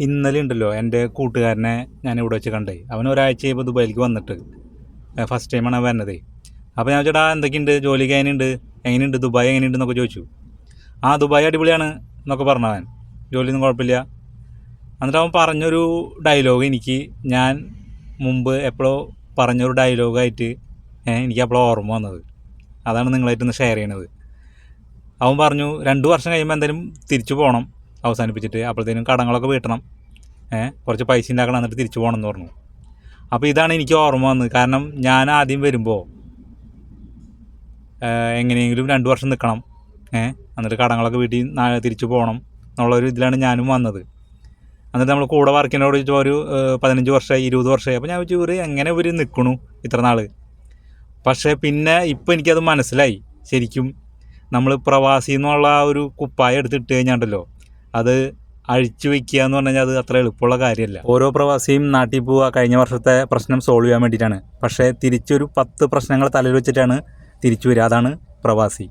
ഇന്നലെ ഉണ്ടല്ലോ എൻ്റെ കൂട്ടുകാരനെ ഞാൻ ഇവിടെ വെച്ച് കണ്ടേ. അവൻ ഒരാഴ്ച കഴിയുമ്പോൾ ദുബായിലേക്ക് വന്നിട്ട് ഫസ്റ്റ് ടൈമാണ് അവൻ വന്നത്. അപ്പോൾ ഞാൻ ചേട്ടാ എന്തൊക്കെയുണ്ട്, ജോലിക്ക് എങ്ങനെയുണ്ട്, എങ്ങനെയുണ്ട് ദുബായ് എങ്ങനെയുണ്ട് എന്നൊക്കെ ചോദിച്ചു. ദുബായ് അടിപൊളിയാണ് എന്നൊക്കെ പറഞ്ഞവൻ, ജോലിയൊന്നും കുഴപ്പമില്ല. എന്നിട്ട് അവൻ പറഞ്ഞൊരു ഡയലോഗ് എനിക്ക് ഞാൻ മുമ്പ് എപ്പോഴോ പറഞ്ഞൊരു ഡയലോഗായിട്ട് എനിക്ക് അപ്പോഴോ ഓർമ്മ വന്നത്. അതാണ് നിങ്ങളായിട്ടൊന്ന് ഷെയർ ചെയ്യണത്. അവൻ പറഞ്ഞു 2 വർഷം കഴിയുമ്പോൾ എന്തായാലും തിരിച്ചു പോകണം, അവസാനിപ്പിച്ചിട്ട് അപ്പോഴത്തേനും കടങ്ങളൊക്കെ വീട്ടണം, കുറച്ച് പൈസ ഉണ്ടാക്കണം, എന്നിട്ട് തിരിച്ചു പോകണം എന്ന് പറഞ്ഞു. അപ്പോൾ ഇതാണ് എനിക്ക് ഓർമ്മ വന്നത്. കാരണം ഞാൻ ആദ്യം വരുമ്പോൾ എങ്ങനെയെങ്കിലും 2 വർഷം നിൽക്കണം, എന്നിട്ട് കടങ്ങളൊക്കെ വീട്ടിൽ തിരിച്ചു പോകണം എന്നുള്ളൊരു ഇതിലാണ് ഞാനും വന്നത്. എന്നിട്ട് നമ്മൾ കൂടെ വർക്കിനോട് ചോദിച്ചാൽ ഒരു 15 വർഷമായി 20 വർഷമായി. അപ്പോൾ ഞാൻ ചോദിച്ചു ഇവർ എങ്ങനെ ഇവർ നിൽക്കണു ഇത്ര നാൾ. പക്ഷേ പിന്നെ ഇപ്പോൾ എനിക്കത് മനസ്സിലായി. ശരിക്കും നമ്മൾ പ്രവാസി എന്നുള്ള ഒരു കുപ്പായം എടുത്തിട്ട് കഴിഞ്ഞാണ്ടല്ലോ, അത് അഴിച്ചു വയ്ക്കുക എന്ന് പറഞ്ഞു കഴിഞ്ഞാൽ അത് അത്ര എളുപ്പമുള്ള കാര്യമല്ല. ഓരോ പ്രവാസിയും നാട്ടിൽ പോവുക കഴിഞ്ഞ വർഷത്തെ പ്രശ്നം സോൾവ് ചെയ്യാൻ വേണ്ടിയിട്ടാണ്. പക്ഷേ തിരിച്ചൊരു 10 പ്രശ്നങ്ങൾ തലയിൽ വെച്ചിട്ടാണ് തിരിച്ചു വരിക. അതാണ് പ്രവാസി.